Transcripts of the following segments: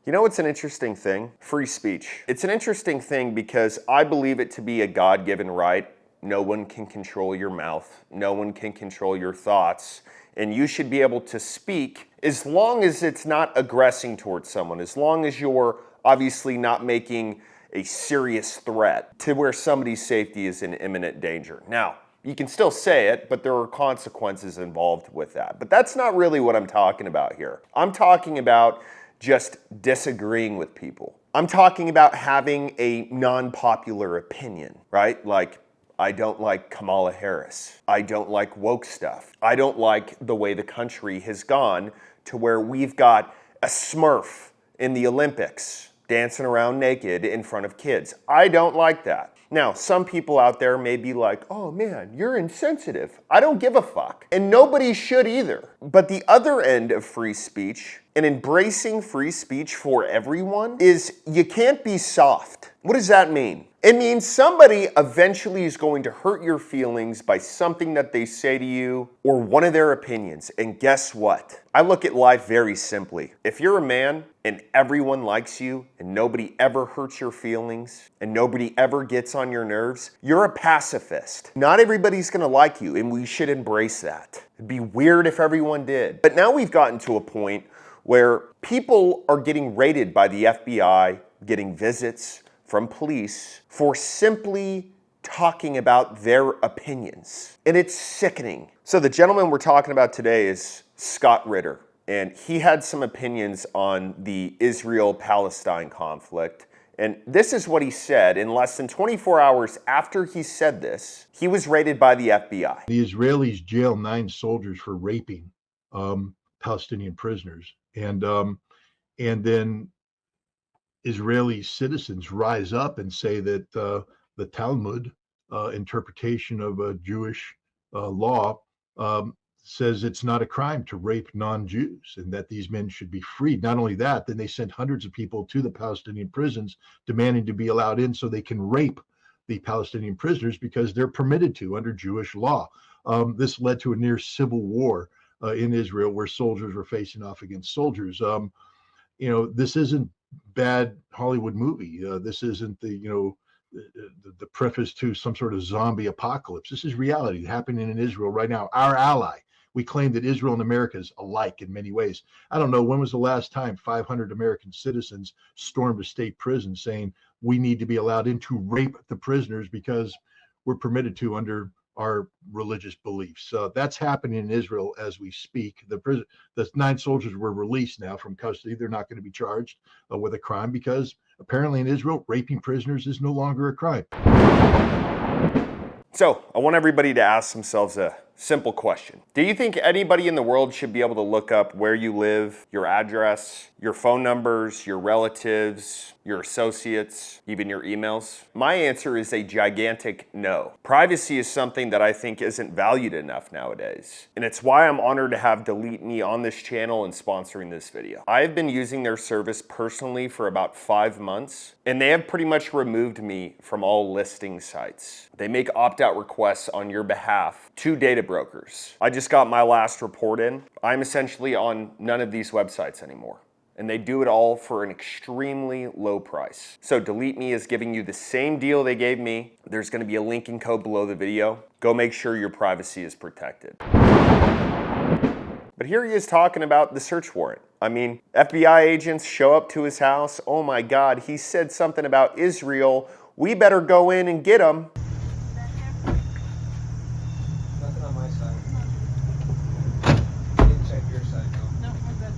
You know what's an interesting thing? Free speech. It's an interesting thing because I believe it to be a God-given right. No one can control your mouth. No one can control your thoughts. And you should be able to speak as long as it's not aggressing towards someone, as long as you're obviously not making a serious threat to where somebody's safety is in imminent danger. Now, you can still say it, but there are consequences involved with that. But that's not really what I'm talking about here. I'm talking about just disagreeing with people. I'm talking about having a non-popular opinion, right? Like, I don't like Kamala Harris. I don't like woke stuff. I don't like the way the country has gone to where we've got a Smurf in the Olympics dancing around naked in front of kids. I don't like that. Now, some people out there may be like, oh man, you're insensitive. I don't give a fuck. And nobody should either. But the other end of free speech and embracing free speech for everyone is you can't be soft. What does that mean? It means somebody eventually is going to hurt your feelings by something that they say to you or one of their opinions. And guess what? I look at life very simply. If you're a man and everyone likes you and nobody ever hurts your feelings and nobody ever gets on your nerves, you're a pacifist. Not everybody's gonna like you, and we should embrace that. It'd be weird if everyone did. But now we've gotten to a point where people are getting raided by the FBI, getting visits from police for simply talking about their opinions. And it's sickening. So the gentleman we're talking about today is Scott Ritter, and he had some opinions on the Israel-Palestine conflict. And this is what he said. In less than 24 hours after he said this, he was raided by the FBI. The Israelis jailed 9 soldiers for raping Palestinian prisoners. And then Israeli citizens rise up and say that the Talmud interpretation of a Jewish law says it's not a crime to rape non-Jews and that these men should be freed. Not only that, then they sent hundreds of people to the Palestinian prisons demanding to be allowed in so they can rape the Palestinian prisoners because they're permitted to under Jewish law. This led to a near civil war in Israel where soldiers were facing off against soldiers. This isn't bad Hollywood movie. This isn't the preface to some sort of zombie apocalypse. This is reality happening in Israel right now. Our ally. We claim that Israel and America is alike in many ways. I don't know, when was the last time 500 American citizens stormed a state prison saying we need to be allowed in to rape the prisoners because we're permitted to under our religious beliefs. That's happening in Israel as we speak. The 9 soldiers were released now from custody. They're not going to be charged with a crime because apparently in Israel, raping prisoners is no longer a crime. So I want everybody to ask themselves a simple question. Do you think anybody in the world should be able to look up where you live, your address, your phone numbers, your relatives, your associates, even your emails? My answer is a gigantic no. Privacy is something that I think isn't valued enough nowadays. And it's why I'm honored to have Delete Me on this channel and sponsoring this video. I've been using their service personally for about 5 months, and they have pretty much removed me from all listing sites. They make opt-out requests on your behalf to data brokers. I just got my last report in. I'm essentially on none of these websites anymore. And they do it all for an extremely low price. So Delete Me is giving you the same deal they gave me. There's gonna be a linking code below the video. Go make sure your privacy is protected. But here he is talking about the search warrant. I mean, FBI agents show up to his house. Oh my God, he said something about Israel. We better go in and get him. Nothing on my side. I didn't check your side, no. No, we're good.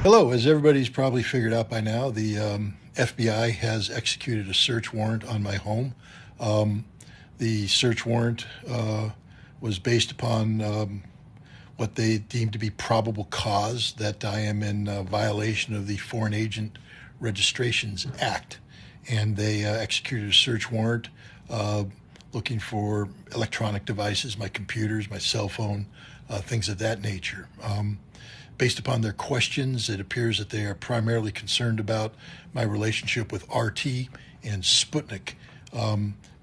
Hello, as everybody's probably figured out by now, the FBI has executed a search warrant on my home. The search warrant was based upon what they deemed to be probable cause that I am in violation of the Foreign Agent Registrations Act. And they executed a search warrant looking for electronic devices, my computers, my cell phone, things of that nature. Based upon their questions, it appears that they are primarily concerned about my relationship with RT and Sputnik.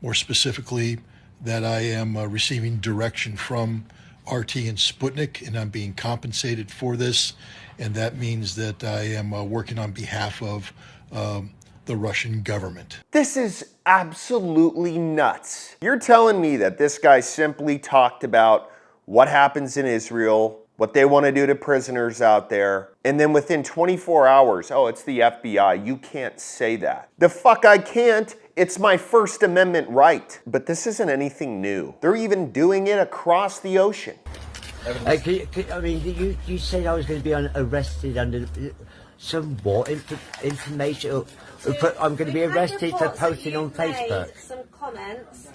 More specifically, that I am receiving direction from RT and Sputnik, and I'm being compensated for this. And that means that I am working on behalf of the Russian government. This is absolutely nuts. You're telling me that this guy simply talked about what happens in Israel, what they want to do to prisoners out there, and then within 24 hours, oh, it's the FBI, you can't say that. The fuck I can't. It's my First Amendment right. But this isn't anything new. They're even doing it across the ocean. You said I was going to be arrested under some what information? I'm going to be arrested for posting on Facebook. Some comments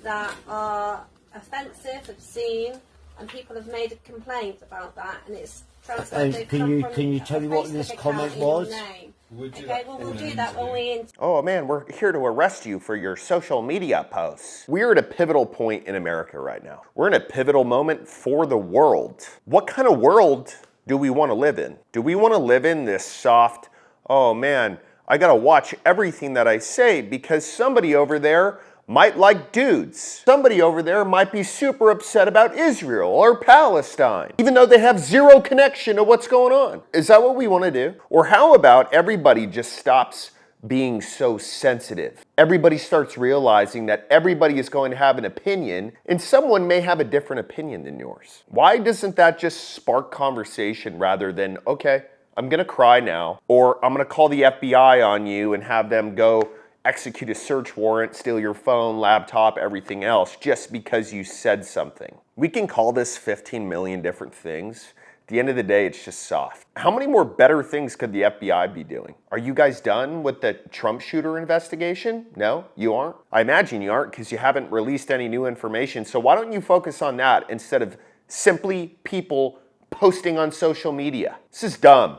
that are offensive, obscene, and people have made a complaint about that, and it's transferred. Can you tell me what this comment was? Okay, well, we'll do that when we... Oh man, we're here to arrest you for your social media posts. We're at a pivotal point in America right now. We're in a pivotal moment for the world. What kind of world do we want to live in? Do we want to live in this soft, oh man, I gotta watch everything that I say because somebody over there might like dudes. Somebody over there might be super upset about Israel or Palestine, even though they have zero connection to what's going on. Is that what we want to do? Or how about everybody just stops being so sensitive? Everybody starts realizing that everybody is going to have an opinion, and someone may have a different opinion than yours. Why doesn't that just spark conversation rather than, okay, I'm gonna cry now, or I'm gonna call the FBI on you and have them go execute a search warrant, steal your phone, laptop, everything else, just because you said something. We can call this 15 million different things. At the end of the day, it's just soft. How many more better things could the FBI be doing? Are you guys done with the Trump shooter investigation? No, you aren't? I imagine you aren't because you haven't released any new information. So why don't you focus on that instead of simply people posting on social media? This is dumb.